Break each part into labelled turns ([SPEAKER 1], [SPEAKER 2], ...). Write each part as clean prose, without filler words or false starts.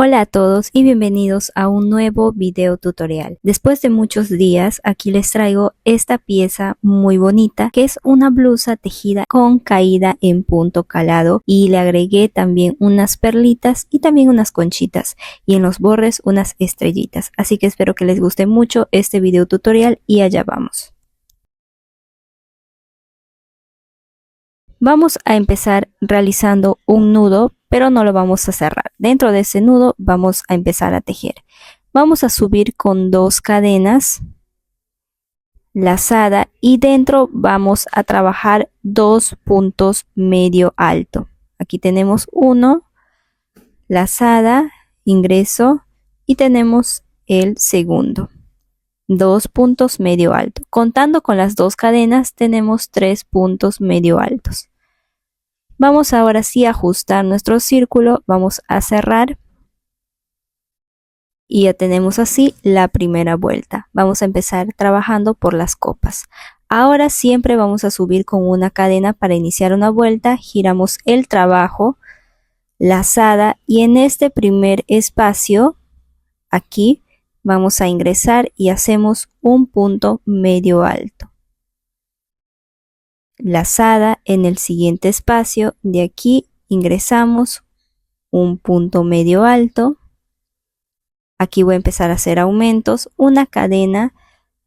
[SPEAKER 1] Hola a todos y bienvenidos a un nuevo video tutorial. Después de muchos días, aquí les traigo esta pieza muy bonita que es una blusa tejida con caída en punto calado y le agregué también unas perlitas y también unas conchitas y en los bordes unas estrellitas. Así que espero que les guste mucho este video tutorial y allá vamos. Vamos a empezar realizando un nudo, pero no lo vamos a cerrar. Dentro de ese nudo vamos a empezar a tejer. Vamos a subir con 2 cadenas lazada y dentro vamos a trabajar 2 puntos medio alto. Aquí tenemos uno, lazada, ingreso y tenemos el segundo. 2 puntos medio alto. Contando con las 2 cadenas tenemos 3 puntos medio altos. Vamos ahora sí a ajustar nuestro círculo, vamos a cerrar y ya tenemos así la primera vuelta. Vamos a empezar trabajando por las copas. Ahora siempre vamos a subir con una cadena para iniciar una vuelta, giramos el trabajo, lazada y en este primer espacio, aquí, vamos a ingresar y hacemos un punto medio alto. Lazada en el siguiente espacio, de aquí ingresamos un punto medio alto. Aquí voy a empezar a hacer aumentos, una cadena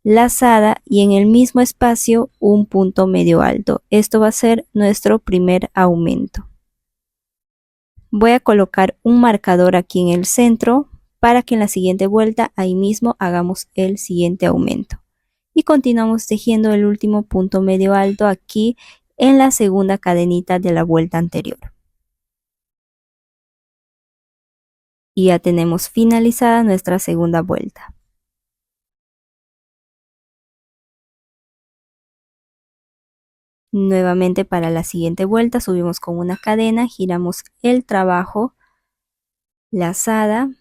[SPEAKER 1] lazada y en el mismo espacio un punto medio alto. Esto va a ser nuestro primer aumento. Voy a colocar un marcador aquí en el centro para que en la siguiente vuelta ahí mismo hagamos el siguiente aumento. Y continuamos tejiendo el último punto medio alto aquí en la segunda cadenita de la vuelta anterior. Y ya tenemos finalizada nuestra segunda vuelta. Nuevamente para la siguiente vuelta subimos con una cadena, giramos el trabajo, lazada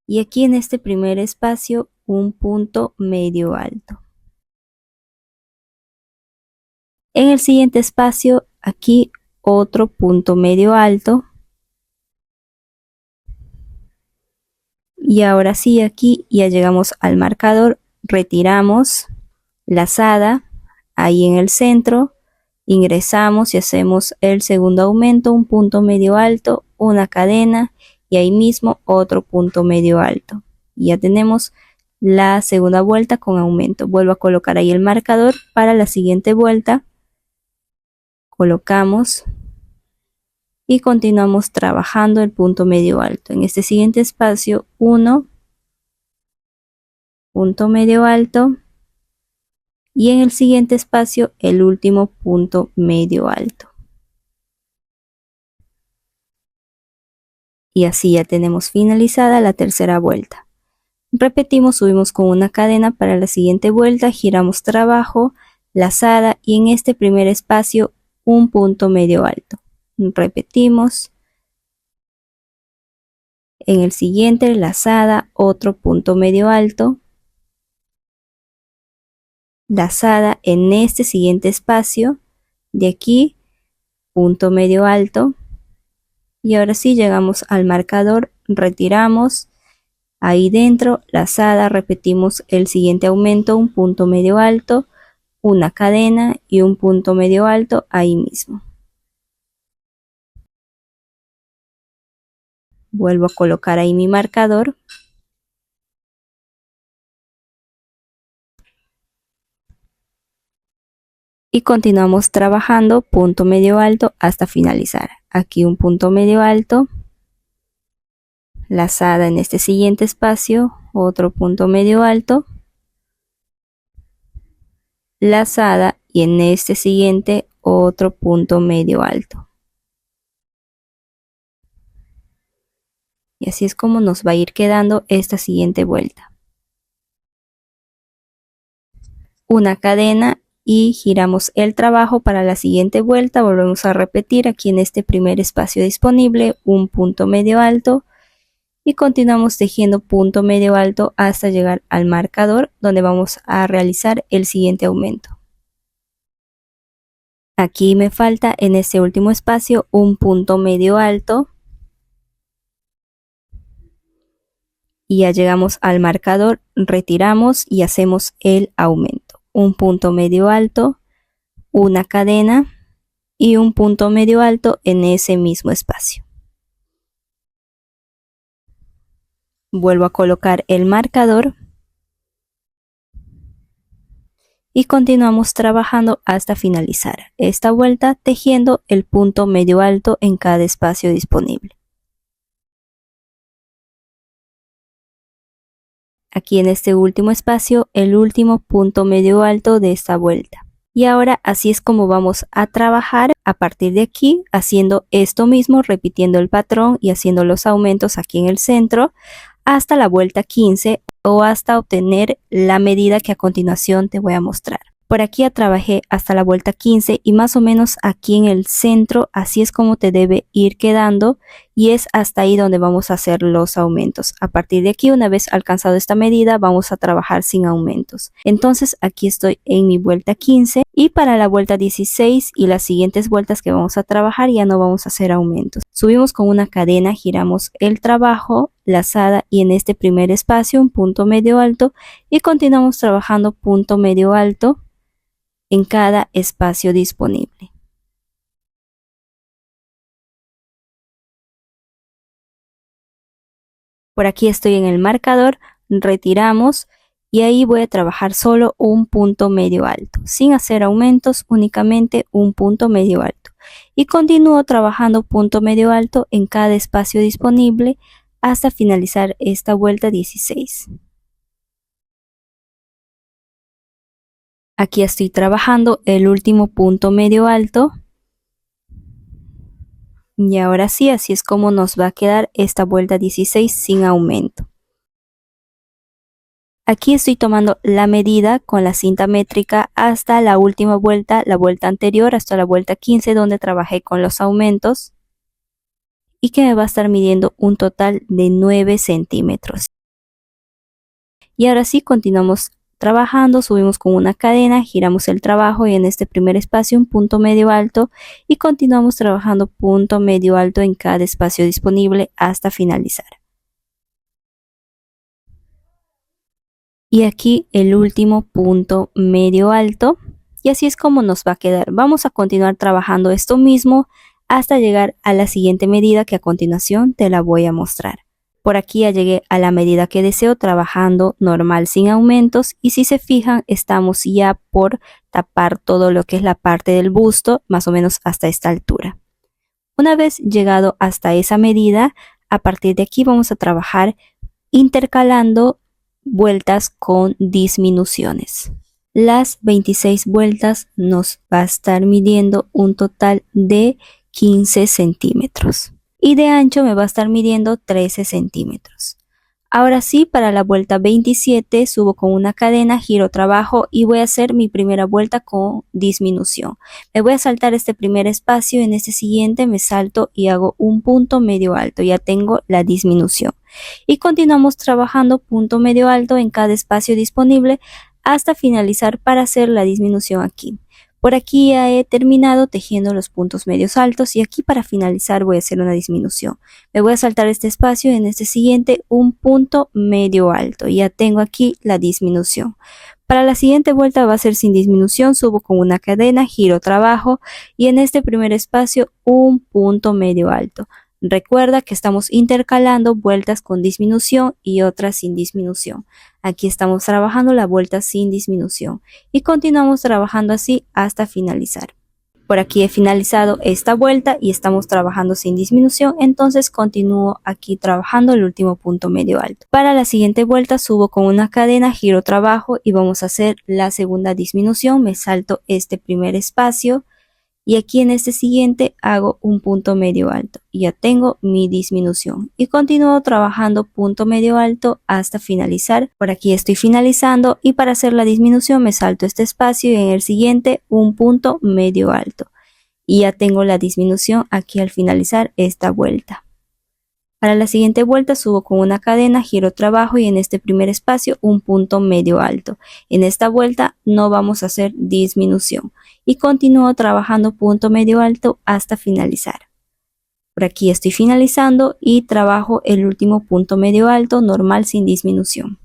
[SPEAKER 1] y aquí en este primer espacio un punto medio alto. En el siguiente espacio aquí otro punto medio alto. Y ahora sí, aquí ya llegamos al marcador, retiramos, lazada, ahí en el centro, ingresamos y hacemos el segundo aumento, un punto medio alto, una cadena y ahí mismo otro punto medio alto. Y ya tenemos la segunda vuelta con aumento. Vuelvo a colocar ahí el marcador para la siguiente vuelta. Colocamos y continuamos trabajando el punto medio alto. En este siguiente espacio, 1, punto medio alto y en el siguiente espacio el último punto medio alto. Y así ya tenemos finalizada la tercera vuelta. Repetimos, subimos con una cadena para la siguiente vuelta, giramos trabajo, lazada y en este primer espacio un punto medio alto. Repetimos. En el siguiente, lazada, otro punto medio alto. Lazada en este siguiente espacio, de aquí, punto medio alto. Y ahora sí llegamos al marcador, retiramos, ahí dentro, lazada, repetimos el siguiente aumento, un punto medio alto, una cadena y un punto medio alto ahí mismo. Vuelvo a colocar ahí mi marcador. Y continuamos trabajando punto medio alto hasta finalizar. Aquí un punto medio alto, lazada en este siguiente espacio, otro punto medio alto, lazada y en este siguiente otro punto medio alto. Y así es como nos va a ir quedando esta siguiente vuelta. Una cadena y giramos el trabajo para la siguiente vuelta. Volvemos a repetir aquí en este primer espacio disponible un punto medio alto y continuamos tejiendo punto medio alto hasta llegar al marcador donde vamos a realizar el siguiente aumento. Aquí me falta en este último espacio un punto medio alto, Y ya llegamos al marcador, retiramos y hacemos el aumento. Un punto medio alto, una cadena y un punto medio alto en ese mismo espacio. Vuelvo a colocar el marcador y continuamos trabajando hasta finalizar esta vuelta tejiendo el punto medio alto en cada espacio disponible. Aquí en este último espacio, el último punto medio alto de esta vuelta. Y ahora así es como vamos a trabajar a partir de aquí, haciendo esto mismo, repitiendo el patrón y haciendo los aumentos aquí en el centro hasta la vuelta 15 o hasta obtener la medida que a continuación te voy a mostrar. Por aquí ya trabajé hasta la vuelta 15 y más o menos aquí en el centro, así es como te debe ir quedando y es hasta ahí donde vamos a hacer los aumentos. A partir de aquí, una vez alcanzado esta medida, vamos a trabajar sin aumentos. Entonces aquí estoy en mi vuelta 15 y para la vuelta 16 y las siguientes vueltas que vamos a trabajar ya no vamos a hacer aumentos. Subimos con una cadena, giramos el trabajo, lazada y en este primer espacio un punto medio alto y continuamos trabajando punto medio alto en cada espacio disponible. Por aquí estoy en el marcador, retiramos y ahí voy a trabajar solo un punto medio alto, sin hacer aumentos, únicamente un punto medio alto. Y continúo trabajando punto medio alto en cada espacio disponible hasta finalizar esta vuelta 16. Aquí estoy trabajando el último punto medio alto. Y ahora sí, así es como nos va a quedar esta vuelta 16 sin aumento. Aquí estoy tomando la medida con la cinta métrica hasta la última vuelta, la vuelta anterior, hasta la vuelta 15 donde trabajé con los aumentos. Y que me va a estar midiendo un total de 9 centímetros. Y ahora sí, continuamos trabajando, subimos con una cadena, giramos el trabajo y en este primer espacio un punto medio alto y continuamos trabajando punto medio alto en cada espacio disponible hasta finalizar. Y aquí el último punto medio alto y así es como nos va a quedar. Vamos a continuar trabajando esto mismo hasta llegar a la siguiente medida que a continuación te la voy a mostrar. Por aquí ya llegué a la medida que deseo trabajando normal sin aumentos y si se fijan estamos ya por tapar todo lo que es la parte del busto más o menos hasta esta altura. Una vez llegado hasta esa medida, a partir de aquí vamos a trabajar intercalando vueltas con disminuciones. Las 26 vueltas nos va a estar midiendo un total de 15 centímetros. Y de ancho me va a estar midiendo 13 centímetros. Ahora sí, para la vuelta 27 subo con una cadena, giro trabajo y voy a hacer mi primera vuelta con disminución. Me voy a saltar este primer espacio, en este siguiente me salto y hago un punto medio alto, ya tengo la disminución. Y continuamos trabajando punto medio alto en cada espacio disponible hasta finalizar para hacer la disminución aquí. Por aquí ya he terminado tejiendo los puntos medios altos y aquí para finalizar voy a hacer una disminución. Me voy a saltar este espacio y en este siguiente un punto medio alto. Ya tengo aquí la disminución. Para la siguiente vuelta va a ser sin disminución, subo con una cadena, giro trabajo y en este primer espacio un punto medio alto. Recuerda que estamos intercalando vueltas con disminución y otras sin disminución. Aquí estamos trabajando la vuelta sin disminución y continuamos trabajando así hasta finalizar. Por aquí he finalizado esta vuelta y estamos trabajando sin disminución, entonces continúo aquí trabajando el último punto medio alto. Para la siguiente vuelta subo con una cadena, giro trabajo y vamos a hacer la segunda disminución. Me salto este primer espacio. Y aquí en este siguiente hago un punto medio alto y ya tengo mi disminución y continúo trabajando punto medio alto hasta finalizar. Por aquí estoy finalizando y para hacer la disminución me salto este espacio y en el siguiente un punto medio alto y ya tengo la disminución aquí al finalizar esta vuelta. Para la siguiente vuelta subo con una cadena, giro trabajo y en este primer espacio un punto medio alto. En esta vuelta no vamos a hacer disminución y continúo trabajando punto medio alto hasta finalizar. Por aquí estoy finalizando y trabajo el último punto medio alto normal sin disminución.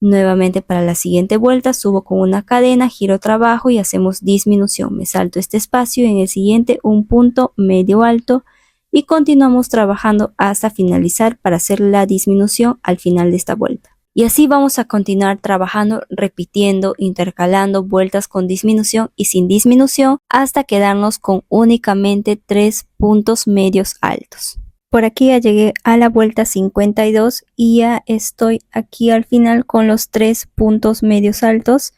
[SPEAKER 1] Nuevamente para la siguiente vuelta subo con una cadena, giro trabajo y hacemos disminución. Me salto este espacio y en el siguiente un punto medio alto y continuamos trabajando hasta finalizar para hacer la disminución al final de esta vuelta. Y así vamos a continuar trabajando, repitiendo, intercalando vueltas con disminución y sin disminución hasta quedarnos con únicamente 3 puntos medios altos. Por aquí ya llegué a la vuelta 52 y ya estoy aquí al final con los 3 puntos medios altos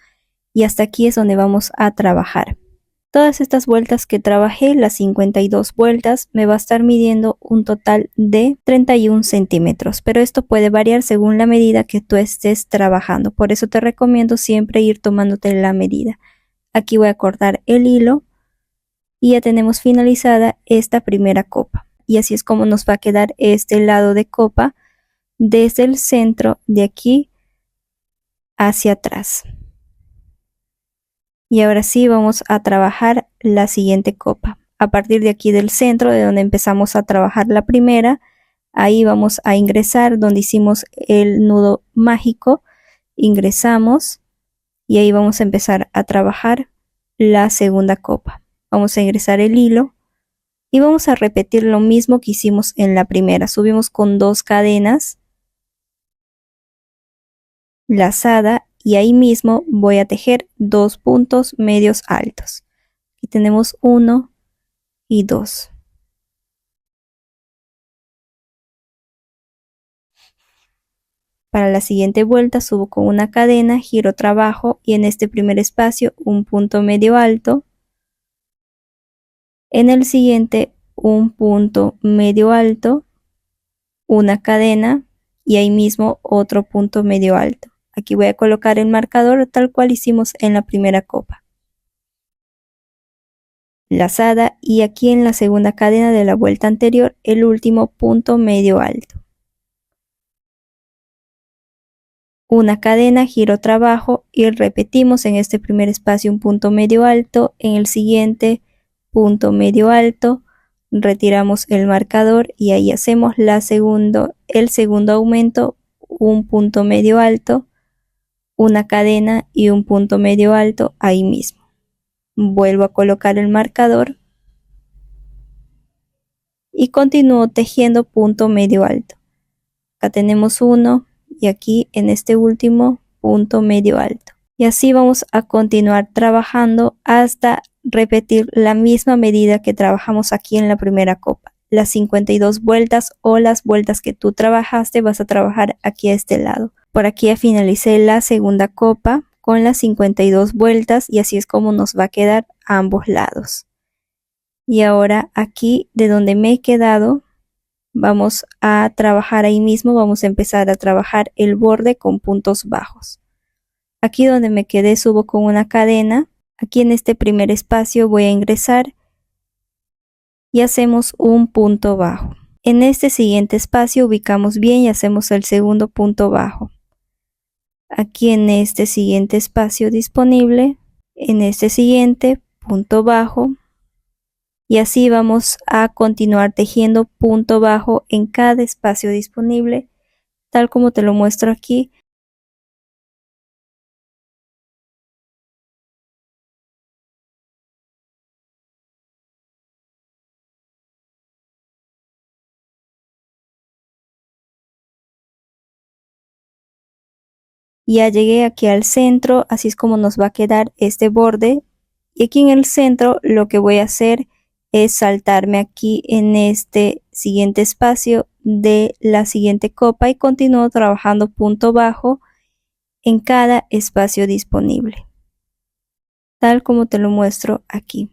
[SPEAKER 1] y hasta aquí es donde vamos a trabajar. Todas estas vueltas que trabajé, las 52 vueltas, me va a estar midiendo un total de 31 centímetros, pero esto puede variar según la medida que tú estés trabajando. Por eso te recomiendo siempre ir tomándote la medida. Aquí voy a cortar el hilo y ya tenemos finalizada esta primera copa. Y así es como nos va a quedar este lado de copa desde el centro de aquí hacia atrás. Y ahora sí vamos a trabajar la siguiente copa. A partir de aquí del centro, de donde empezamos a trabajar la primera, ahí vamos a ingresar donde hicimos el nudo mágico. Ingresamos y ahí vamos a empezar a trabajar la segunda copa. Vamos a ingresar el hilo y vamos a repetir lo mismo que hicimos en la primera. Subimos con 2 cadenas, lazada, y ahí mismo voy a tejer 2 puntos medios altos. Aquí tenemos 1 y 2. Para la siguiente vuelta subo con una cadena, giro trabajo y en este primer espacio un punto medio alto. En el siguiente un punto medio alto, una cadena y ahí mismo otro punto medio alto. Aquí voy a colocar el marcador tal cual hicimos en la primera copa. Lazada y aquí en la segunda cadena de la vuelta anterior el último punto medio alto. Una cadena, giro trabajo y repetimos en este primer espacio un punto medio alto, en el siguiente punto medio alto, retiramos el marcador y ahí hacemos el segundo aumento, un punto medio alto, una cadena y un punto medio alto ahí mismo. Vuelvo a colocar el marcador y continúo tejiendo punto medio alto. Acá tenemos uno y aquí en este último punto medio alto. Y así vamos a continuar trabajando hasta repetir la misma medida que trabajamos aquí en la primera copa. Las 52 vueltas o las vueltas que tú trabajaste vas a trabajar aquí a este lado. Por aquí ya finalicé la segunda copa con las 52 vueltas y así es como nos va a quedar a ambos lados. Y ahora aquí de donde me he quedado vamos a trabajar ahí mismo, vamos a empezar a trabajar el borde con puntos bajos. Aquí donde me quedé subo con una cadena, aquí en este primer espacio voy a ingresar y hacemos un punto bajo. En este siguiente espacio ubicamos bien y hacemos el segundo punto bajo. Aquí en este siguiente espacio disponible, en este siguiente punto bajo y así vamos a continuar tejiendo punto bajo en cada espacio disponible, tal como te lo muestro aquí. Ya llegué aquí al centro, así es como nos va a quedar este borde. Y aquí en el centro lo que voy a hacer es saltarme aquí en este siguiente espacio de la siguiente copa y continúo trabajando punto bajo en cada espacio disponible, tal como te lo muestro aquí.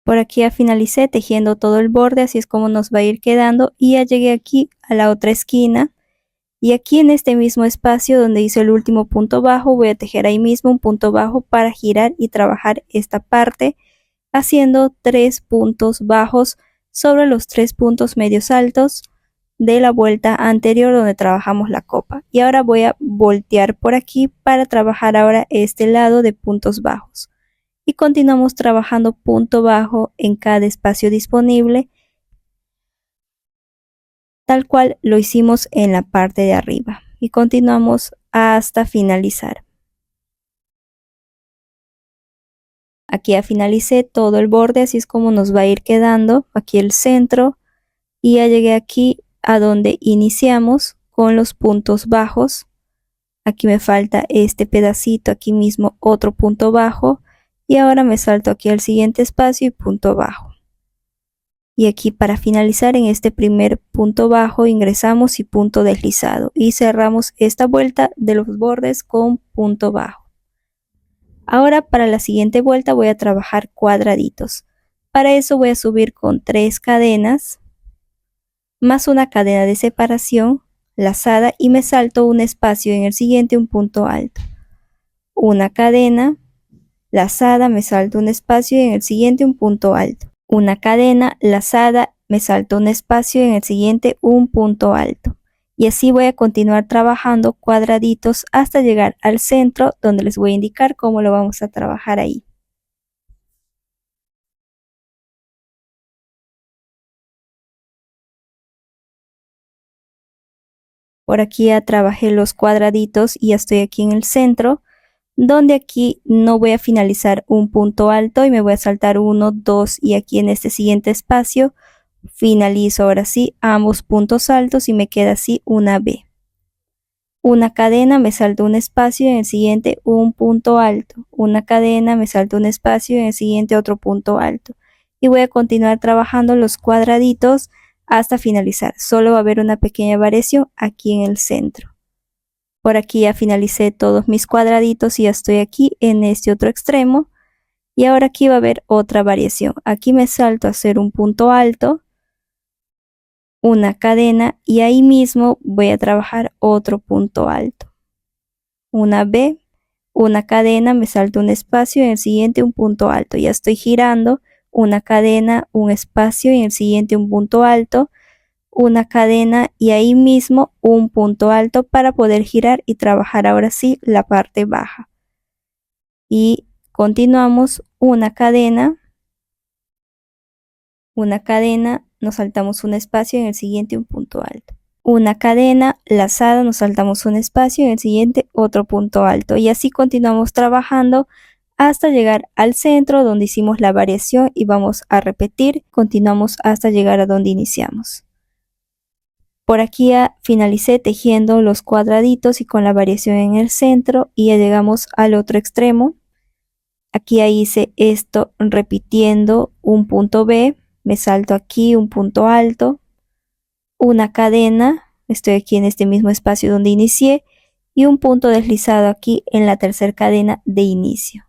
[SPEAKER 1] Por aquí ya finalicé tejiendo todo el borde, así es como nos va a ir quedando y ya llegué aquí a la otra esquina y aquí en este mismo espacio donde hice el último punto bajo voy a tejer ahí mismo un punto bajo para girar y trabajar esta parte haciendo 3 puntos bajos sobre los 3 puntos medios altos de la vuelta anterior donde trabajamos la copa. Y ahora voy a voltear por aquí para trabajar ahora este lado de puntos bajos. Y continuamos trabajando punto bajo en cada espacio disponible, tal cual lo hicimos en la parte de arriba. Y continuamos hasta finalizar. Aquí ya finalicé todo el borde, así es como nos va a ir quedando. Aquí el centro. Y ya llegué aquí a donde iniciamos con los puntos bajos. Aquí me falta este pedacito, aquí mismo otro punto bajo. Y ahora me salto aquí al siguiente espacio y punto bajo. Y aquí para finalizar en este primer punto bajo ingresamos y punto deslizado. Y cerramos esta vuelta de los bordes con punto bajo. Ahora para la siguiente vuelta voy a trabajar cuadraditos. Para eso voy a subir con 3 cadenas más una cadena de separación lazada y me salto un espacio en el siguiente, un punto alto. Una cadena lazada, me salto un espacio y en el siguiente un punto alto. Una cadena lazada, me salto un espacio y en el siguiente un punto alto. Y así voy a continuar trabajando cuadraditos hasta llegar al centro, donde les voy a indicar cómo lo vamos a trabajar ahí. Por aquí ya trabajé los cuadraditos y ya estoy aquí en el centro, donde aquí no voy a finalizar un punto alto y me voy a saltar 1, 2 y aquí en este siguiente espacio finalizo ahora sí ambos puntos altos y me queda así una B. Una cadena, me salto un espacio y en el siguiente un punto alto. Una cadena, me salto un espacio y en el siguiente otro punto alto. Y voy a continuar trabajando los cuadraditos hasta finalizar. Solo va a haber una pequeña variación aquí en el centro. Por aquí ya finalicé todos mis cuadraditos y ya estoy aquí en este otro extremo. Y ahora aquí va a haber otra variación. Aquí me salto a hacer un punto alto, una cadena y ahí mismo voy a trabajar otro punto alto. Una B, una cadena, me salto un espacio y en el siguiente un punto alto. Ya estoy girando, una cadena, un espacio y en el siguiente un punto alto. Una cadena y ahí mismo un punto alto para poder girar y trabajar ahora sí la parte baja. Y continuamos una cadena, nos saltamos un espacio y en el siguiente un punto alto. Una cadena lazada, nos saltamos un espacio y en el siguiente otro punto alto. Y así continuamos trabajando hasta llegar al centro donde hicimos la variación y vamos a repetir. Continuamos hasta llegar a donde iniciamos. Por aquí ya finalicé tejiendo los cuadraditos y con la variación en el centro y ya llegamos al otro extremo. Aquí ya hice esto repitiendo un punto B, me salto aquí un punto alto, una cadena, estoy aquí en este mismo espacio donde inicié y un punto deslizado aquí en la tercera cadena de inicio.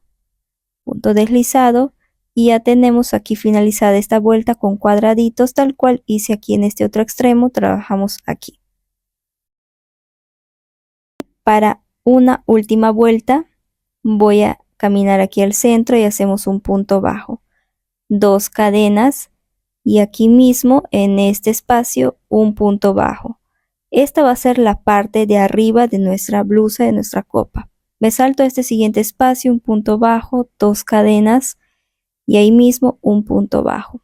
[SPEAKER 1] Punto deslizado y ya tenemos aquí finalizada esta vuelta con cuadraditos tal cual hice aquí en este otro extremo, trabajamos aquí. Para una última vuelta voy a caminar aquí al centro y hacemos un punto bajo, 2 cadenas y aquí mismo en este espacio un punto bajo. Esta va a ser la parte de arriba de nuestra blusa, de nuestra copa. Me salto a este siguiente espacio, un punto bajo, 2 cadenas y ahí mismo un punto bajo.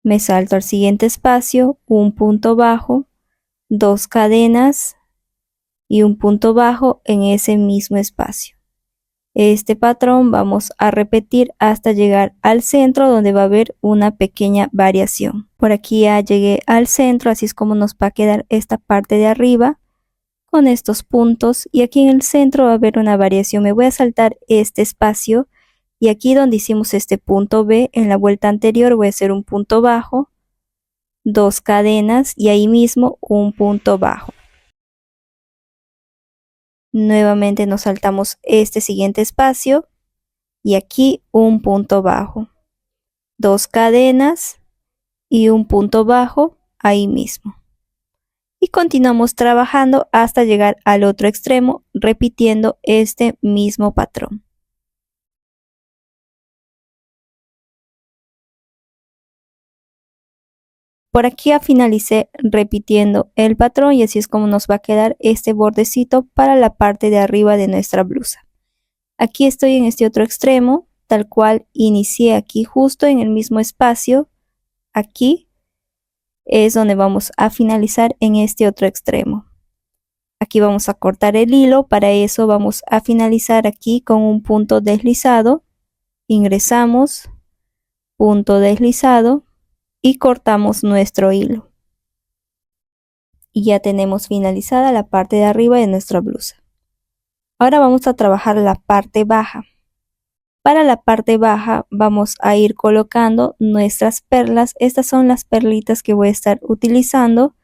[SPEAKER 1] Me salto al siguiente espacio, un punto bajo, 2 cadenas y un punto bajo en ese mismo espacio. Este patrón vamos a repetir hasta llegar al centro donde va a haber una pequeña variación. Por aquí ya llegué al centro, así es como nos va a quedar esta parte de arriba con estos puntos y aquí en el centro va a haber una variación. Me voy a saltar este espacio y aquí donde hicimos este punto B en la vuelta anterior voy a hacer un punto bajo, 2 cadenas y ahí mismo un punto bajo. Nuevamente nos saltamos este siguiente espacio y aquí un punto bajo, 2 cadenas y un punto bajo ahí mismo. Y continuamos trabajando hasta llegar al otro extremo repitiendo este mismo patrón. Por aquí ya finalicé repitiendo el patrón y así es como nos va a quedar este bordecito para la parte de arriba de nuestra blusa. Aquí estoy en este otro extremo, tal cual inicié aquí justo en el mismo espacio. Aquí es donde vamos a finalizar en este otro extremo. Aquí vamos a cortar el hilo, para eso vamos a finalizar aquí con un punto deslizado. Ingresamos, punto deslizado y cortamos nuestro hilo. Y ya tenemos finalizada la parte de arriba de nuestra blusa. Ahora vamos a trabajar la parte baja. Para la parte baja vamos a ir colocando nuestras perlas. Estas son las perlitas que voy a estar utilizando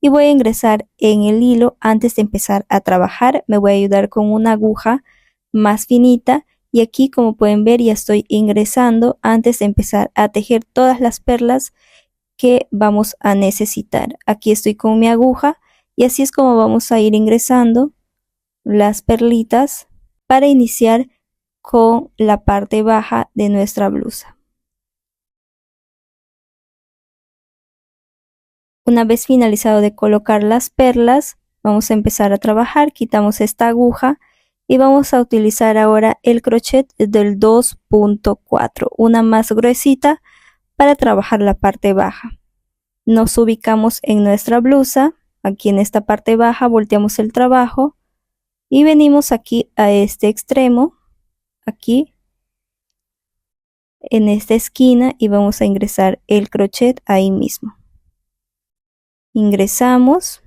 [SPEAKER 1] y voy a ingresar en el hilo antes de empezar a trabajar. Me voy a ayudar con una aguja más finita y aquí, como pueden ver, ya estoy ingresando antes de empezar a tejer todas las perlas que vamos a necesitar. Aquí estoy con mi aguja y así es como vamos a ir ingresando las perlitas para iniciar con la parte baja de nuestra blusa. Una vez finalizado de colocar las perlas, vamos a empezar a trabajar. Quitamos esta aguja y vamos a utilizar ahora el crochet del 2.4, una más gruesita para trabajar la parte baja. Nos ubicamos en nuestra blusa, aquí en esta parte baja volteamos el trabajo y venimos aquí a este extremo, aquí en esta esquina, y vamos a ingresar el crochet ahí mismo. Ingresamos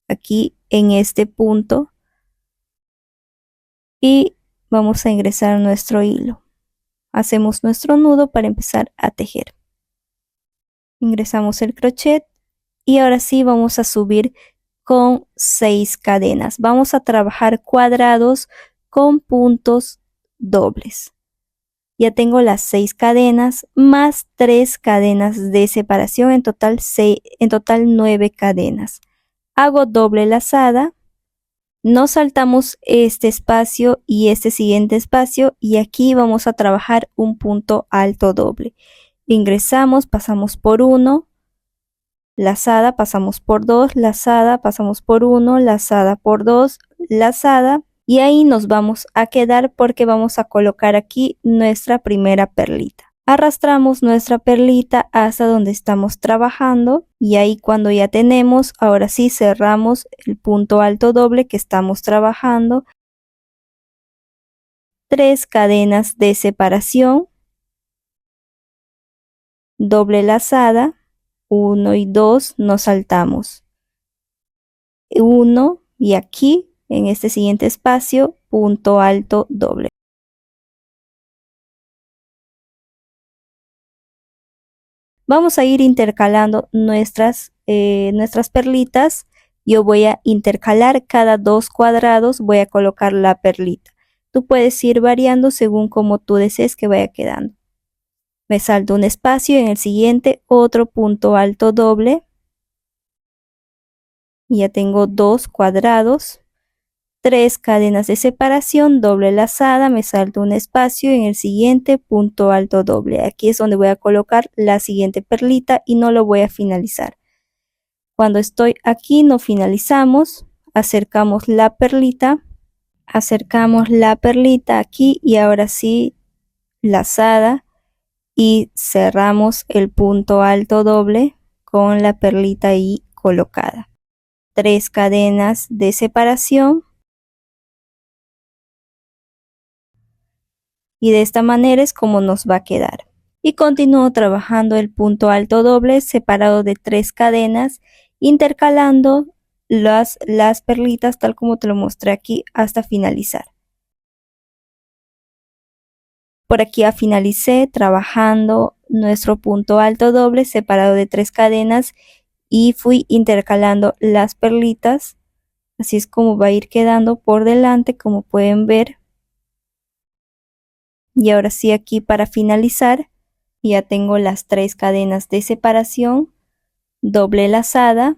[SPEAKER 1] aquí en este punto y vamos a ingresar nuestro hilo. Hacemos nuestro nudo para empezar a tejer. Ingresamos el crochet y ahora sí vamos a subir con 6 cadenas. Vamos a trabajar cuadrados con puntos dobles. Ya tengo las 6 cadenas más 3 cadenas de separación, en total 9 cadenas. Hago doble lazada, no saltamos este espacio y este siguiente espacio y aquí vamos a trabajar un punto alto doble. Ingresamos, pasamos por 1, lazada, pasamos por 2, lazada, pasamos por 1, lazada por 2, lazada, y ahí nos vamos a quedar porque vamos a colocar aquí nuestra primera perlita. Arrastramos nuestra perlita hasta donde estamos trabajando y ahí, cuando ya tenemos, ahora sí cerramos el punto alto doble que estamos trabajando. 3 cadenas de separación, doble lazada, 1 y 2, nos saltamos 1 y aquí en este siguiente espacio punto alto doble. Vamos a ir intercalando nuestras perlitas. Yo voy a intercalar cada 2 cuadrados, voy a colocar la perlita. Tú puedes ir variando según como tú desees que vaya quedando. Me salto un espacio, en el siguiente otro punto alto doble. Ya tengo 2 cuadrados, 3 cadenas de separación, doble lazada, me salto un espacio, en el siguiente punto alto doble. Aquí es donde voy a colocar la siguiente perlita y no lo voy a finalizar. Cuando estoy aquí no finalizamos, acercamos la perlita aquí y ahora sí lazada y cerramos el punto alto doble con la perlita ahí colocada. 3 cadenas de separación. Y de esta manera es como nos va a quedar. Y continúo trabajando el punto alto doble separado de 3 cadenas, intercalando las perlitas tal como te lo mostré aquí hasta finalizar. Por aquí ya finalicé trabajando nuestro punto alto doble separado de 3 cadenas y fui intercalando las perlitas. Así es como va a ir quedando por delante, como pueden ver. Y ahora sí, aquí para finalizar ya tengo las 3 cadenas de separación, doble lazada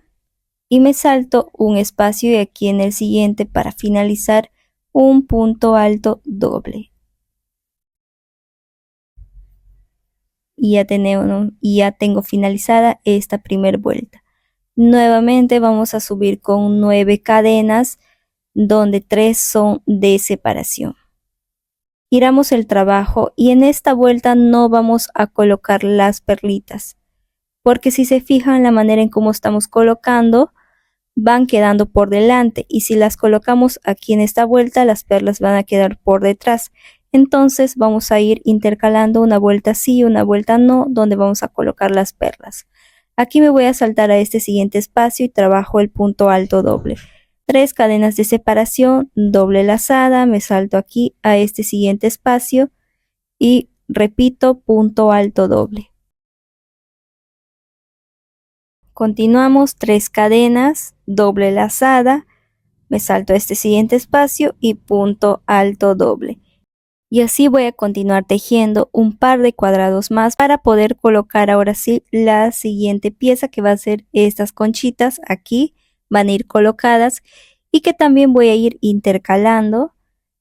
[SPEAKER 1] y me salto un espacio, y aquí en el siguiente, para finalizar, un punto alto doble. y ya tengo finalizada esta primera vuelta. Nuevamente vamos a subir con 9 cadenas donde 3 son de separación. Giramos el trabajo y en esta vuelta no vamos a colocar las perlitas, porque si se fijan la manera en cómo estamos colocando, van quedando por delante, y si las colocamos aquí en esta vuelta, las perlas van a quedar por detrás. Entonces vamos a ir intercalando una vuelta sí y una vuelta no, donde vamos a colocar las perlas. Aquí me voy a saltar a este siguiente espacio y trabajo el punto alto doble. 3 cadenas de separación, doble lazada, me salto aquí a este siguiente espacio y repito punto alto doble. Continuamos 3 cadenas, doble lazada, me salto a este siguiente espacio y punto alto doble. Y así voy a continuar tejiendo un par de cuadrados más para poder colocar ahora sí la siguiente pieza, que va a ser estas conchitas. Aquí van a ir colocadas y que también voy a ir intercalando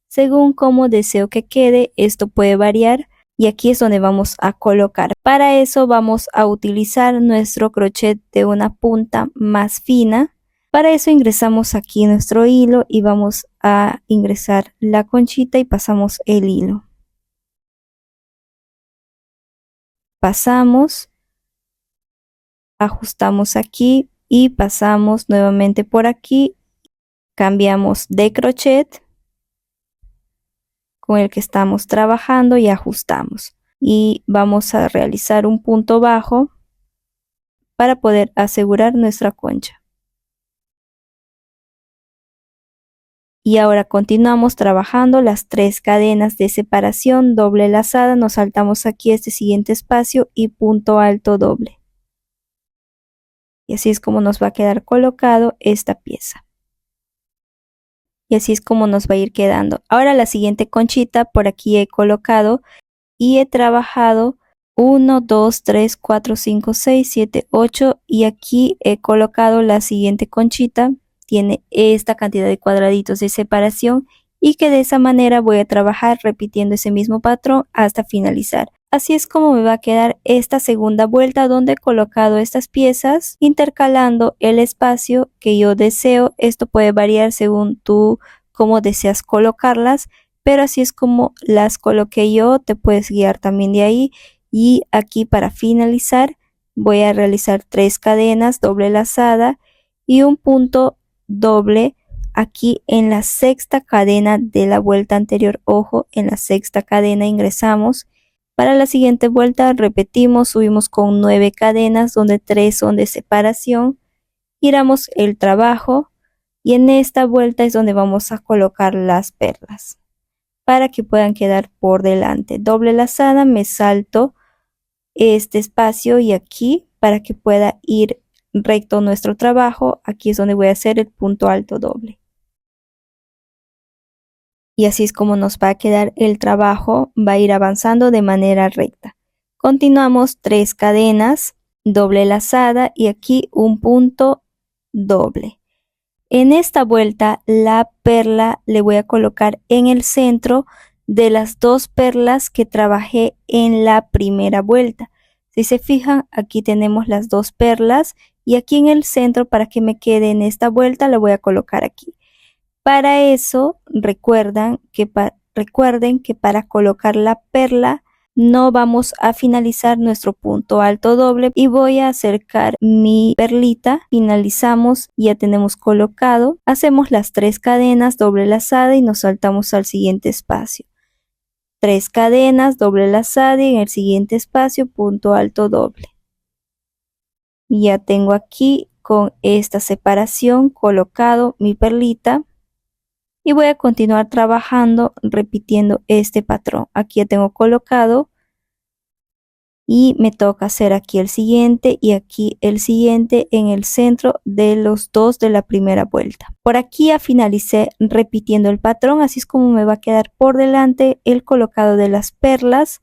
[SPEAKER 1] según cómo deseo que quede. Esto puede variar y aquí es donde vamos a colocar. Para eso vamos a utilizar nuestro crochet de una punta más fina. Para eso ingresamos aquí nuestro hilo y vamos a ingresar la conchita y pasamos el hilo. Pasamos, ajustamos aquí y pasamos nuevamente por aquí. Cambiamos de crochet con el que estamos trabajando y ajustamos. Y vamos a realizar un punto bajo para poder asegurar nuestra concha. Y ahora continuamos trabajando las 3 cadenas de separación, doble lazada, nos saltamos aquí a este siguiente espacio y punto alto doble. Y así es como nos va a quedar colocado esta pieza. Y así es como nos va a ir quedando. Ahora la siguiente conchita, por aquí he colocado y he trabajado 1, 2, 3, 4, 5, 6, 7, 8 y aquí he colocado la siguiente conchita. Tiene esta cantidad de cuadraditos de separación y que de esa manera voy a trabajar repitiendo ese mismo patrón hasta finalizar. Así es como me va a quedar esta segunda vuelta, donde he colocado estas piezas intercalando el espacio que yo deseo. Esto puede variar según tú cómo deseas colocarlas, pero así es como las coloqué yo. Te puedes guiar también de ahí. Y aquí para finalizar voy a realizar 3 cadenas doble lazada y un punto doble aquí en la sexta cadena de la vuelta anterior. Ojo, en la sexta cadena ingresamos. Para la siguiente vuelta repetimos, subimos con 9 cadenas donde 3 son de separación. Giramos el trabajo y en esta vuelta es donde vamos a colocar las perlas para que puedan quedar por delante. Doble lazada, me salto este espacio y aquí para que pueda ir recto nuestro trabajo. Aquí es donde voy a hacer el punto alto doble. Y así es como nos va a quedar el trabajo, va a ir avanzando de manera recta. Continuamos 3 cadenas, doble lazada y aquí un punto doble. En esta vuelta la perla le voy a colocar en el centro de las 2 perlas que trabajé en la primera vuelta. Si se fijan, aquí tenemos las 2 perlas y aquí en el centro, para que me quede en esta vuelta, la voy a colocar aquí. Para eso, recuerden que para colocar la perla no vamos a finalizar nuestro punto alto doble y voy a acercar mi perlita. Finalizamos, ya tenemos colocado. Hacemos las 3 cadenas doble lazada y nos saltamos al siguiente espacio. 3 cadenas doble lazada y en el siguiente espacio punto alto doble. Ya tengo aquí con esta separación colocado mi perlita. Y voy a continuar trabajando repitiendo este patrón. Aquí ya tengo colocado y me toca hacer aquí el siguiente y aquí el siguiente en el centro de los 2 de la primera vuelta. Por aquí ya finalicé repitiendo el patrón, así es como me va a quedar por delante el colocado de las perlas.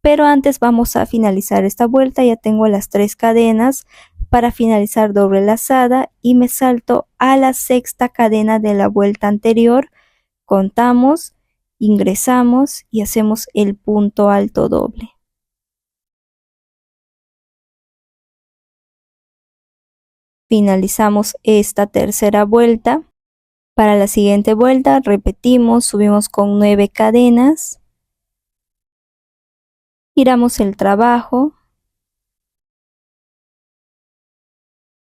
[SPEAKER 1] Pero antes vamos a finalizar esta vuelta. Ya tengo las 3 cadenas para finalizar doble lazada y me salto a la sexta cadena de la vuelta anterior. Contamos, ingresamos y hacemos el punto alto doble. finalizamos esta tercera vuelta. Para la siguiente vuelta repetimos, subimos con 9 cadenas, giramos el trabajo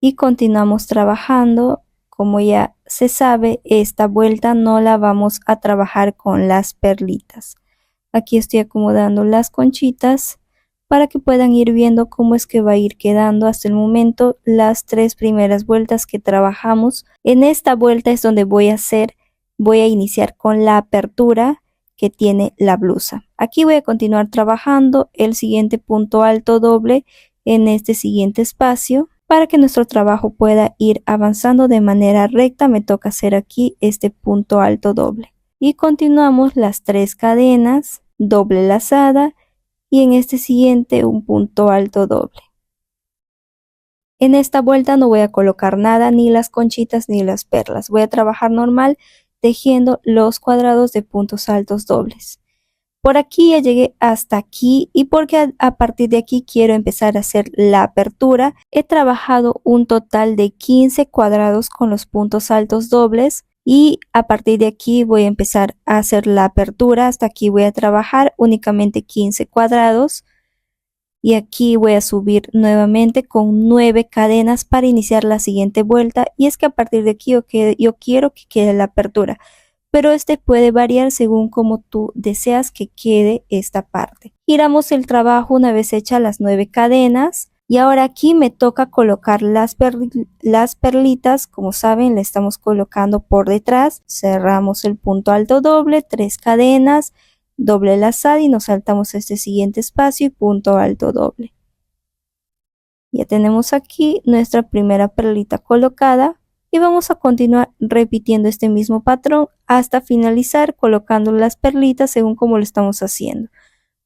[SPEAKER 1] y continuamos trabajando. Como ya se sabe, esta vuelta no la vamos a trabajar con las perlitas. Aquí estoy acomodando las conchitas para que puedan ir viendo cómo es que va a ir quedando hasta el momento las 3 primeras vueltas que trabajamos. En esta vuelta es donde voy a iniciar con la apertura que tiene la blusa. Aquí voy a continuar trabajando el siguiente punto alto doble en este siguiente espacio. Para que nuestro trabajo pueda ir avanzando de manera recta, me toca hacer aquí este punto alto doble. Y continuamos las 3 cadenas, doble lazada y en este siguiente un punto alto doble. En esta vuelta no voy a colocar nada, ni las conchitas ni las perlas. Voy a trabajar normal tejiendo los cuadrados de puntos altos dobles. Por aquí ya llegué hasta aquí y porque a partir de aquí quiero empezar a hacer la apertura. He trabajado un total de 15 cuadrados con los puntos altos dobles y a partir de aquí voy a empezar a hacer la apertura. Hasta aquí voy a trabajar únicamente 15 cuadrados y aquí voy a subir nuevamente con 9 cadenas para iniciar la siguiente vuelta. Y es que a partir de aquí yo quiero que quede la apertura, pero este puede variar según como tú deseas que quede esta parte. Giramos el trabajo una vez hechas las 9 cadenas y ahora aquí me toca colocar las perlitas. Como saben, le estamos colocando por detrás. Cerramos el punto alto doble, 3 cadenas, doble lazada y nos saltamos este siguiente espacio y punto alto doble. Ya tenemos aquí nuestra primera perlita colocada. Y vamos a continuar repitiendo este mismo patrón hasta finalizar colocando las perlitas según como lo estamos haciendo.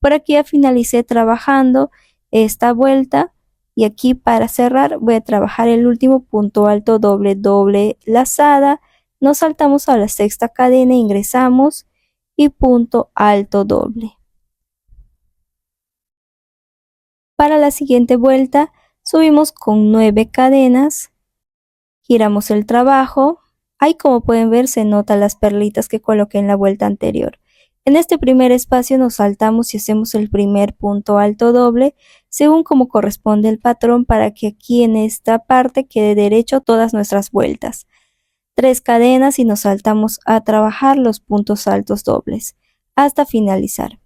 [SPEAKER 1] Por aquí ya finalicé trabajando esta vuelta y aquí para cerrar voy a trabajar el último punto alto doble, doble lazada. Nos saltamos a la sexta cadena, ingresamos y punto alto doble. Para la siguiente vuelta subimos con 9 cadenas. Giramos el trabajo. Ahí como pueden ver se notan las perlitas que coloqué en la vuelta anterior. En este primer espacio nos saltamos y hacemos el primer punto alto doble según como corresponde el patrón para que aquí en esta parte quede derecho todas nuestras vueltas. 3 cadenas y nos saltamos a trabajar los puntos altos dobles hasta finalizar.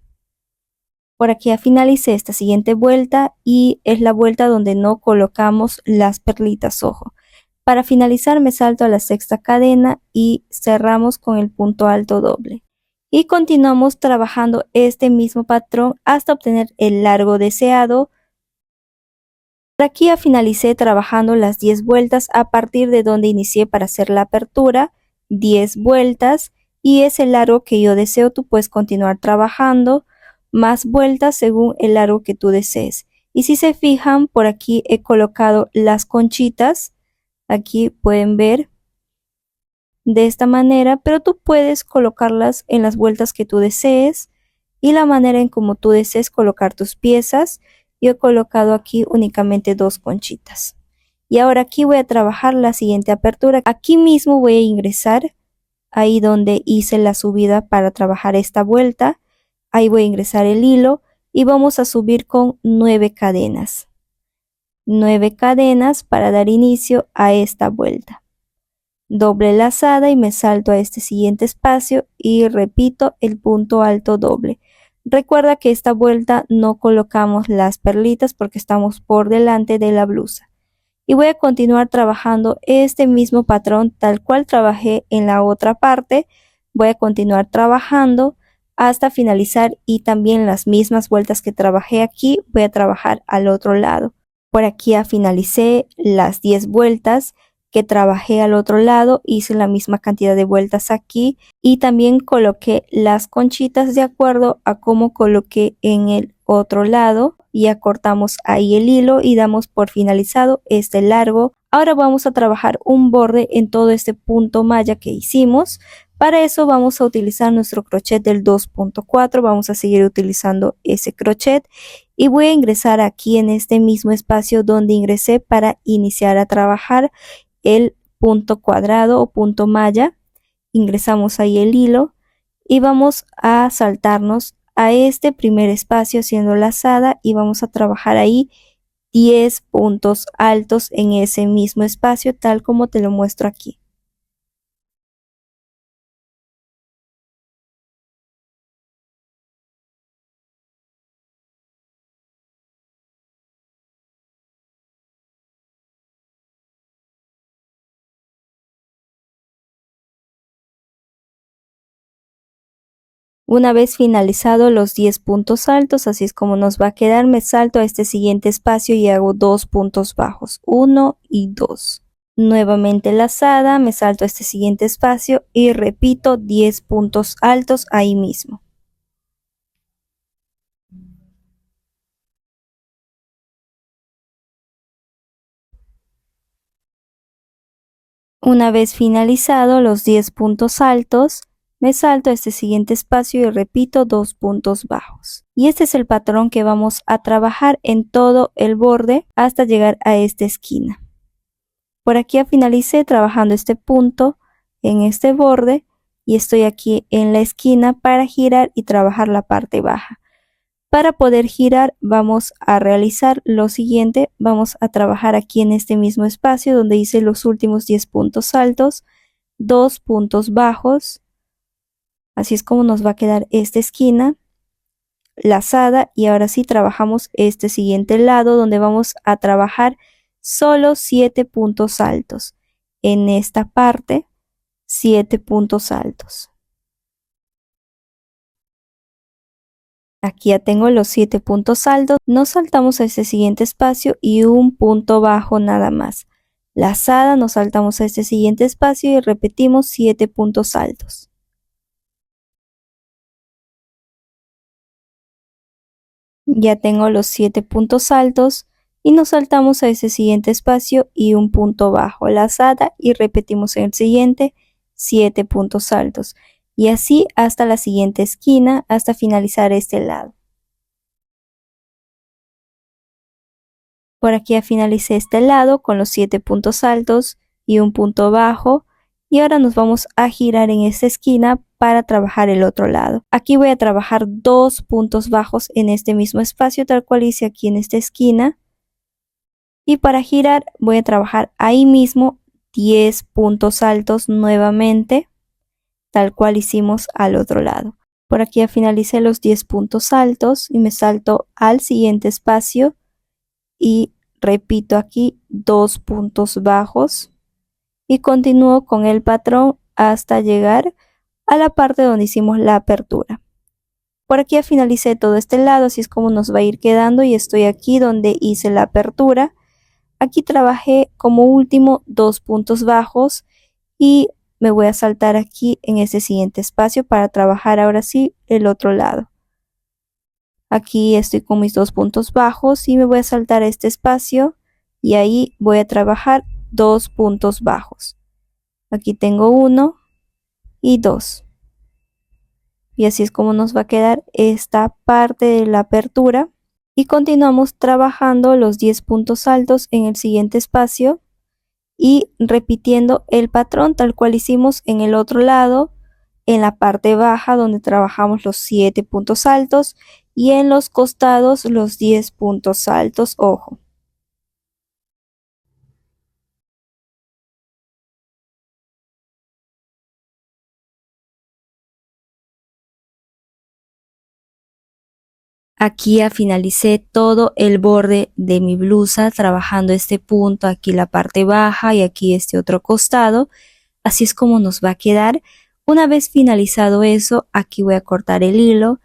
[SPEAKER 1] Por aquí ya finalicé esta siguiente vuelta y es la vuelta donde no colocamos las perlitas, ojo. Para finalizar me salto a la sexta cadena y cerramos con el punto alto doble. Y continuamos trabajando este mismo patrón hasta obtener el largo deseado. Por aquí ya finalicé trabajando las 10 vueltas a partir de donde inicié para hacer la apertura. 10 vueltas y es el largo que yo deseo. Tú puedes continuar trabajando más vueltas según el largo que tú desees. Y si se fijan, por aquí he colocado las conchitas. Aquí pueden ver de esta manera, pero tú puedes colocarlas en las vueltas que tú desees y la manera en como tú desees colocar tus piezas. Yo he colocado aquí únicamente 2 conchitas. Y ahora aquí voy a trabajar la siguiente apertura. Aquí mismo voy a ingresar, ahí donde hice la subida para trabajar esta vuelta. Ahí voy a ingresar el hilo y vamos a subir con 9 cadenas. 9 cadenas para dar inicio a esta vuelta. Doble lazada y me salto a este siguiente espacio y repito el punto alto doble. Recuerda que esta vuelta no colocamos las perlitas porque estamos por delante de la blusa. Y voy a continuar trabajando este mismo patrón tal cual trabajé en la otra parte. Voy a continuar trabajando hasta finalizar y también las mismas vueltas que trabajé aquí voy a trabajar al otro lado. Por aquí ya finalicé las 10 vueltas que trabajé al otro lado, hice la misma cantidad de vueltas aquí y también coloqué las conchitas de acuerdo a cómo coloqué en el otro lado. Ya cortamos ahí el hilo y damos por finalizado este largo. Ahora vamos a trabajar un borde en todo este punto malla que hicimos. Para eso vamos a utilizar nuestro crochet del 2.4, vamos a seguir utilizando ese crochet y voy a ingresar aquí en este mismo espacio donde ingresé para iniciar a trabajar el punto cuadrado o punto malla. Ingresamos ahí el hilo y vamos a saltarnos a este primer espacio haciendo lazada y vamos a trabajar ahí 10 puntos altos en ese mismo espacio tal como te lo muestro aquí. Una vez finalizado los 10 puntos altos, así es como nos va a quedar, me salto a este siguiente espacio y hago 2 puntos bajos, 1 y 2. Nuevamente lazada, me salto a este siguiente espacio y repito 10 puntos altos ahí mismo. Una vez finalizado los 10 puntos altos, me salto a este siguiente espacio y repito 2 puntos bajos. Y este es el patrón que vamos a trabajar en todo el borde hasta llegar a esta esquina. Por aquí ya finalicé trabajando este punto en este borde y estoy aquí en la esquina para girar y trabajar la parte baja. Para poder girar vamos a realizar lo siguiente, vamos a trabajar aquí en este mismo espacio donde hice los últimos 10 puntos altos, 2 puntos bajos, así es como nos va a quedar esta esquina, lazada, y ahora sí trabajamos este siguiente lado donde vamos a trabajar solo 7 puntos altos. En esta parte, 7 puntos altos. Aquí ya tengo los 7 puntos altos, nos saltamos a este siguiente espacio y un punto bajo nada más. Lazada, nos saltamos a este siguiente espacio y repetimos 7 puntos altos. Ya tengo los 7 puntos altos y nos saltamos a ese siguiente espacio y un punto bajo. Lazada y repetimos en el siguiente 7 puntos altos. Y así hasta la siguiente esquina, hasta finalizar este lado. Por aquí ya finalicé este lado con los 7 puntos altos y un punto bajo. Y ahora nos vamos a girar en esta esquina para trabajar el otro lado. Aquí voy a trabajar 2 puntos bajos en este mismo espacio, tal cual hice aquí en esta esquina. Y para girar voy a trabajar ahí mismo 10 puntos altos nuevamente, tal cual hicimos al otro lado. Por aquí ya finalicé los 10 puntos altos y me salto al siguiente espacio y repito aquí 2 puntos bajos y continúo con el patrón hasta llegar a la parte donde hicimos la apertura. Por aquí ya finalicé todo este lado, así es como nos va a ir quedando y estoy aquí donde hice la apertura. Aquí trabajé como último 2 puntos bajos y me voy a saltar aquí en este siguiente espacio para trabajar ahora sí el otro lado. Aquí estoy con mis 2 puntos bajos y me voy a saltar a este espacio y ahí voy a trabajar 2 puntos bajos. Aquí tengo 1 y 2. Y así es como nos va a quedar esta parte de la apertura. Y continuamos trabajando los 10 puntos altos en el siguiente espacio y repitiendo el patrón tal cual hicimos en el otro lado, en la parte baja donde trabajamos los 7 puntos altos y en los costados los 10 puntos altos, ojo. Aquí ya finalicé todo el borde de mi blusa trabajando este punto, aquí la parte baja y aquí este otro costado. Así es como nos va a quedar. Una vez finalizado eso, aquí voy a cortar el hilo,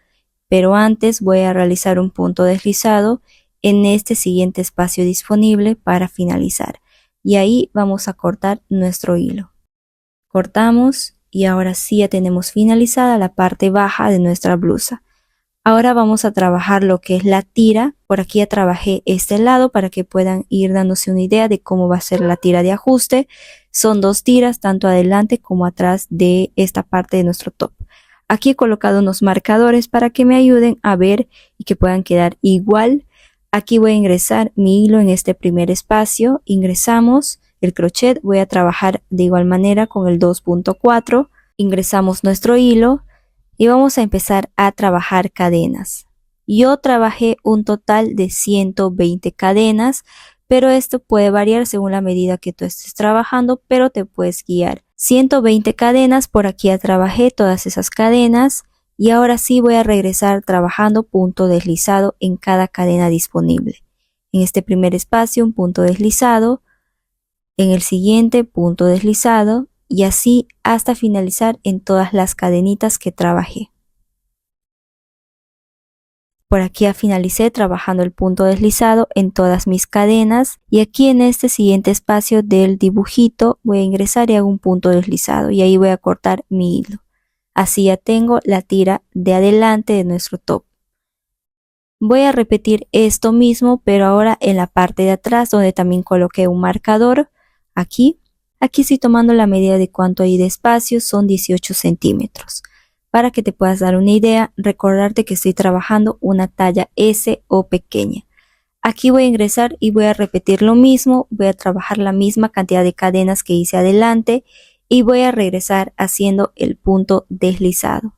[SPEAKER 1] pero antes voy a realizar un punto deslizado en este siguiente espacio disponible para finalizar. Y ahí vamos a cortar nuestro hilo. Cortamos y ahora sí ya tenemos finalizada la parte baja de nuestra blusa. Ahora vamos a trabajar lo que es la tira. Por aquí ya trabajé este lado para que puedan ir dándose una idea de cómo va a ser la tira de ajuste. Son 2 tiras, tanto adelante como atrás de esta parte de nuestro top. Aquí he colocado unos marcadores para que me ayuden a ver y que puedan quedar igual Aquí voy a ingresar mi hilo en este primer espacio. Ingresamos el crochet. Voy a trabajar de igual manera con el 2.4. Ingresamos nuestro hilo y vamos a empezar a trabajar cadenas. Yo trabajé un total de 120 cadenas, pero esto puede variar según la medida que tú estés trabajando, pero te puedes guiar. 120 cadenas, por aquí ya trabajé todas esas cadenas. Y ahora sí voy a regresar trabajando punto deslizado en cada cadena disponible. En este primer espacio un punto deslizado, en el siguiente punto deslizado y así hasta finalizar en todas las cadenitas que trabajé. Por aquí ya finalicé trabajando el punto deslizado en todas mis cadenas y aquí en este siguiente espacio del dibujito voy a ingresar y hago un punto deslizado y ahí voy a cortar mi hilo. Así ya tengo la tira de adelante de nuestro top. Voy a repetir esto mismo, pero ahora en la parte de atrás donde también coloqué un marcador. Aquí estoy tomando la medida de cuánto hay de espacio, son 18 centímetros. Para que te puedas dar una idea, recordarte que estoy trabajando una talla S o pequeña. Aquí voy a ingresar y voy a repetir lo mismo, voy a trabajar la misma cantidad de cadenas que hice adelante y voy a regresar haciendo el punto deslizado.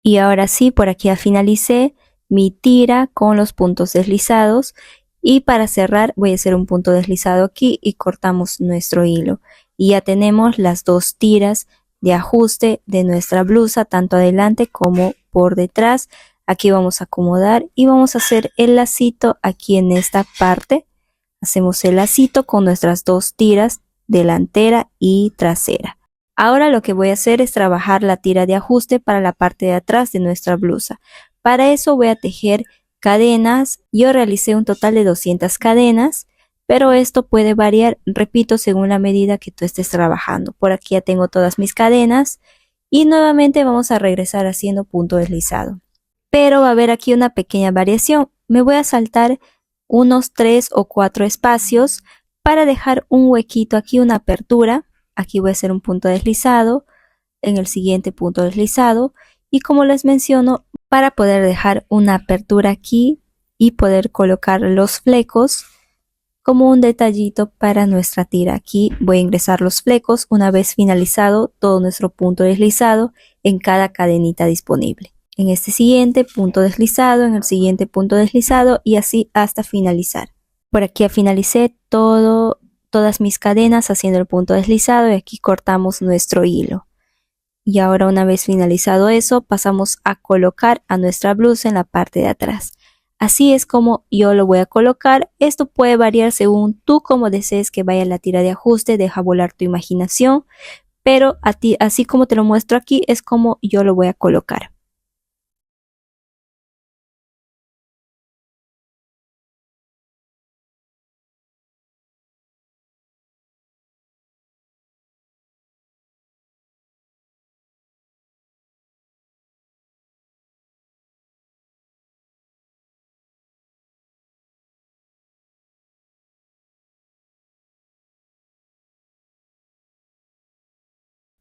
[SPEAKER 1] Y ahora sí, por aquí ya finalicé mi tira con los puntos deslizados y para cerrar voy a hacer un punto deslizado aquí y cortamos nuestro hilo. Y ya tenemos las dos tiras de ajuste de nuestra blusa, tanto adelante como por detrás. Aquí vamos a acomodar y vamos a hacer el lacito aquí en esta parte. Hacemos el lacito con nuestras dos tiras delantera y trasera. Ahora lo que voy a hacer es trabajar la tira de ajuste para la parte de atrás de nuestra blusa. Para eso voy a tejer cadenas. Yo realicé un total de 200 cadenas, pero esto puede variar, repito, según la medida que tú estés trabajando. Por aquí ya tengo todas mis cadenas y nuevamente vamos a regresar haciendo punto deslizado. Pero va a haber aquí una pequeña variación. Me voy a saltar unos 3 o 4 espacios para dejar un huequito aquí, una apertura. Aquí voy a hacer un punto deslizado, en el siguiente punto deslizado y como les menciono, para poder dejar una apertura aquí y poder colocar los flecos como un detallito para nuestra tira. Aquí voy a ingresar los flecos una vez finalizado todo nuestro punto deslizado en cada cadenita disponible. En este siguiente punto deslizado, en el siguiente punto deslizado y así hasta finalizar. Por aquí ya finalicé todas mis cadenas haciendo el punto deslizado y aquí cortamos nuestro hilo. Y ahora una vez finalizado eso, pasamos a colocar a nuestra blusa en la parte de atrás. Así es como yo lo voy a colocar. Esto puede variar según tú como desees que vaya la tira de ajuste, deja volar tu imaginación, pero así como te lo muestro aquí es como yo lo voy a colocar.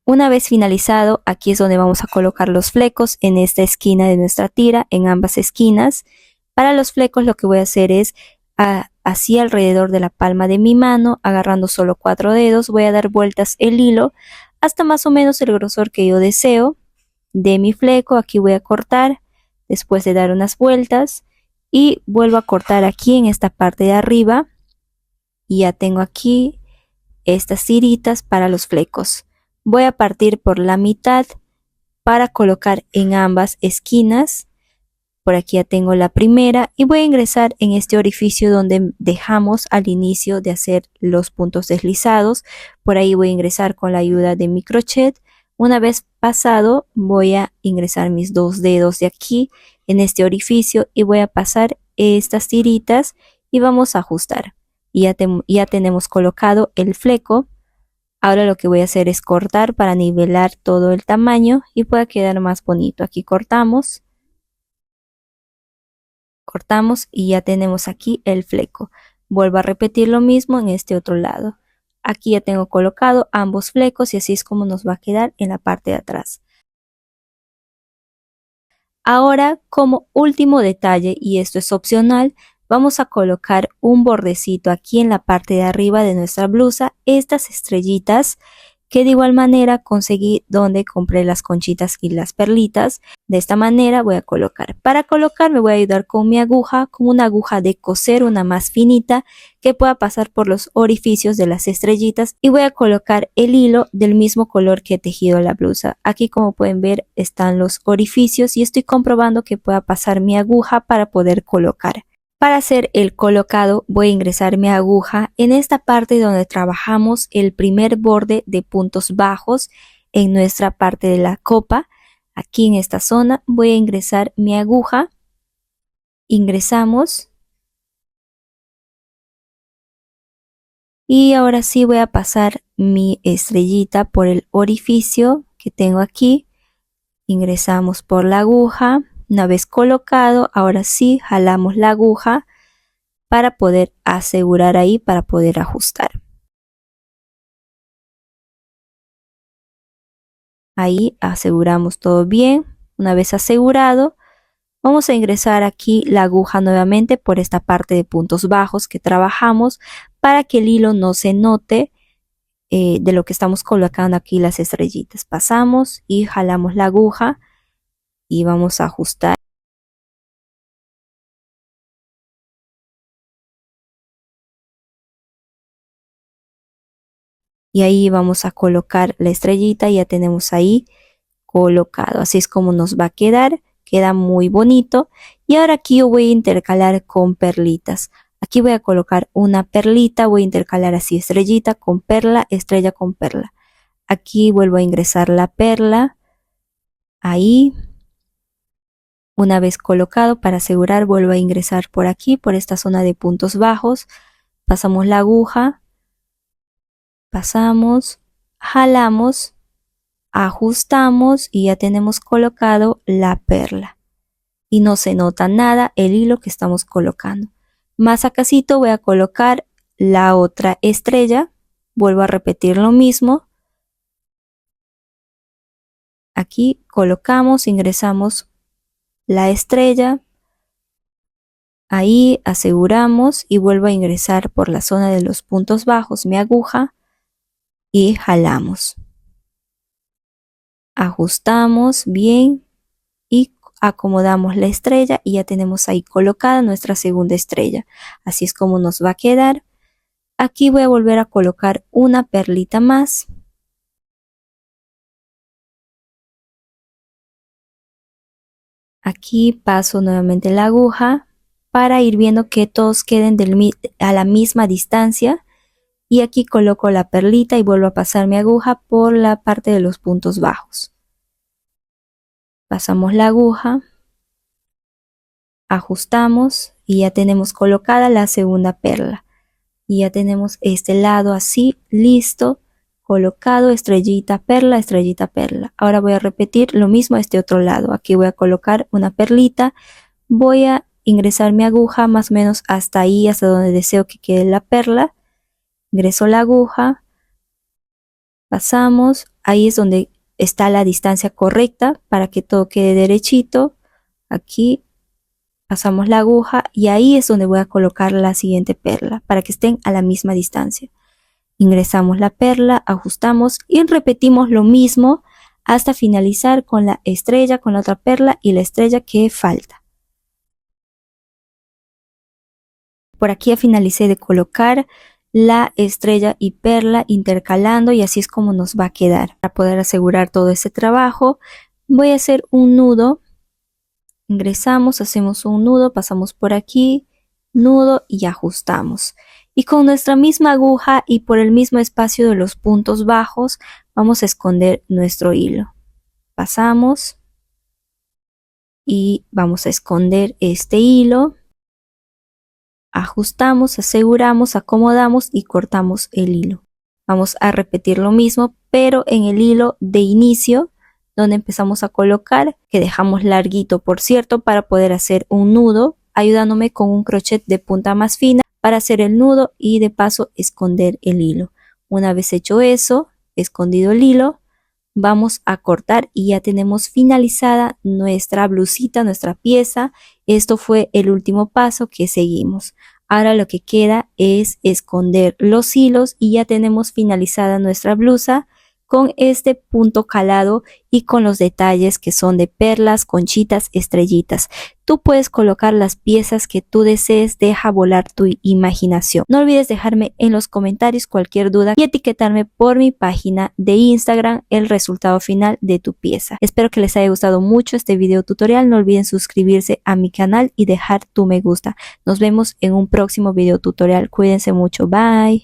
[SPEAKER 1] Una vez finalizado, aquí es donde vamos a colocar los flecos en esta esquina de nuestra tira, en ambas esquinas. Para los flecos lo que voy a hacer es así alrededor de la palma de mi mano, agarrando solo 4 dedos, voy a dar vueltas el hilo hasta más o menos el grosor que yo deseo de mi fleco. Aquí voy a cortar después de dar unas vueltas y vuelvo a cortar aquí en esta parte de arriba y ya tengo aquí estas tiritas para los flecos. Voy a partir por la mitad para colocar en ambas esquinas. Por aquí ya tengo la primera y voy a ingresar en este orificio donde dejamos al inicio de hacer los puntos deslizados. Por ahí voy a ingresar con la ayuda de mi crochet. Una vez pasado voy a ingresar mis dos dedos de aquí en este orificio y voy a pasar estas tiritas y vamos a ajustar. Y ya tenemos colocado el fleco. Ahora lo que voy a hacer es cortar para nivelar todo el tamaño y pueda quedar más bonito. Aquí cortamos y ya tenemos aquí el fleco. Vuelvo a repetir lo mismo en este otro lado. Aquí ya tengo colocado ambos flecos y así es como nos va a quedar en la parte de atrás. Ahora, como último detalle, y esto es opcional, vamos a colocar un bordecito aquí en la parte de arriba de nuestra blusa, estas estrellitas que de igual manera conseguí donde compré las conchitas y las perlitas. De esta manera voy a colocar. Para colocar me voy a ayudar con mi aguja, con una aguja de coser, una más finita que pueda pasar por los orificios de las estrellitas, y voy a colocar el hilo del mismo color que he tejido la blusa. Aquí, como pueden ver, están los orificios y estoy comprobando que pueda pasar mi aguja para poder colocar. Para hacer el colocado voy a ingresar mi aguja en esta parte donde trabajamos el primer borde de puntos bajos en nuestra parte de la copa. Aquí en esta zona voy a ingresar mi aguja. Ingresamos. Y ahora sí voy a pasar mi estrellita por el orificio que tengo aquí. Ingresamos por la aguja. Una vez colocado, ahora sí jalamos la aguja para poder asegurar ahí, para poder ajustar. Ahí aseguramos todo bien. Una vez asegurado, vamos a ingresar aquí la aguja nuevamente por esta parte de puntos bajos que trabajamos para que el hilo no se note de lo que estamos colocando aquí las estrellitas. Pasamos y jalamos la aguja y vamos a ajustar. Y ahí vamos a colocar la estrellita y ya tenemos ahí colocado. Así es como nos va a quedar. Queda muy bonito. Y ahora aquí yo voy a intercalar con perlitas. Aquí voy a colocar una perlita. Voy a intercalar así estrellita con perla, estrella con perla. Aquí vuelvo a ingresar la perla. Ahí. Una vez colocado, para asegurar, vuelvo a ingresar por aquí, por esta zona de puntos bajos. Pasamos la aguja. Pasamos. Jalamos. Ajustamos y ya tenemos colocado la perla. Y no se nota nada el hilo que estamos colocando. Más acasito voy a colocar la otra estrella. Vuelvo a repetir lo mismo. Aquí colocamos, ingresamos la estrella. Ahí aseguramos y vuelvo a ingresar por la zona de los puntos bajos mi aguja y jalamos. Ajustamos bien y acomodamos la estrella y ya tenemos ahí colocada nuestra segunda estrella. Así es como nos va a quedar. Aquí voy a volver a colocar una perlita más. Aquí paso nuevamente la aguja para ir viendo que todos queden a la misma distancia. Y aquí coloco la perlita y vuelvo a pasar mi aguja por la parte de los puntos bajos. Pasamos la aguja. Ajustamos y ya tenemos colocada la segunda perla. Y ya tenemos este lado así, listo, colocado, estrellita, perla, estrellita, perla. Ahora voy a repetir lo mismo a este otro lado. Aquí voy a colocar una perlita, voy a ingresar mi aguja más o menos hasta ahí, hasta donde deseo que quede la perla. Ingreso la aguja, pasamos, ahí es donde está la distancia correcta para que todo quede derechito. Aquí pasamos la aguja y ahí es donde voy a colocar la siguiente perla para que estén a la misma distancia. Ingresamos la perla, ajustamos y repetimos lo mismo hasta finalizar con la estrella, con la otra perla y la estrella que falta. Por aquí ya finalicé de colocar la estrella y perla intercalando y así es como nos va a quedar. Para poder asegurar todo este trabajo voy a hacer un nudo. Ingresamos, hacemos un nudo, pasamos por aquí, nudo y ajustamos. Y con nuestra misma aguja y por el mismo espacio de los puntos bajos vamos a esconder nuestro hilo. Pasamos y vamos a esconder este hilo. Ajustamos, aseguramos, acomodamos y cortamos el hilo. Vamos a repetir lo mismo, pero en el hilo de inicio, donde empezamos a colocar, que dejamos larguito, por cierto, para poder hacer un nudo, ayudándome con un crochet de punta más fina para hacer el nudo y de paso esconder el hilo. Una vez hecho eso, escondido el hilo, vamos a cortar y ya tenemos finalizada nuestra blusita, nuestra pieza. Esto fue el último paso que seguimos. Ahora lo que queda es esconder los hilos y ya tenemos finalizada nuestra blusa con este punto calado y con los detalles que son de perlas, conchitas, estrellitas. Tú puedes colocar las piezas que tú desees, deja volar tu imaginación. No olvides dejarme en los comentarios cualquier duda y etiquetarme por mi página de Instagram el resultado final de tu pieza. Espero que les haya gustado mucho este video tutorial. No olviden suscribirse a mi canal y dejar tu me gusta. Nos vemos en un próximo video tutorial. Cuídense mucho. Bye.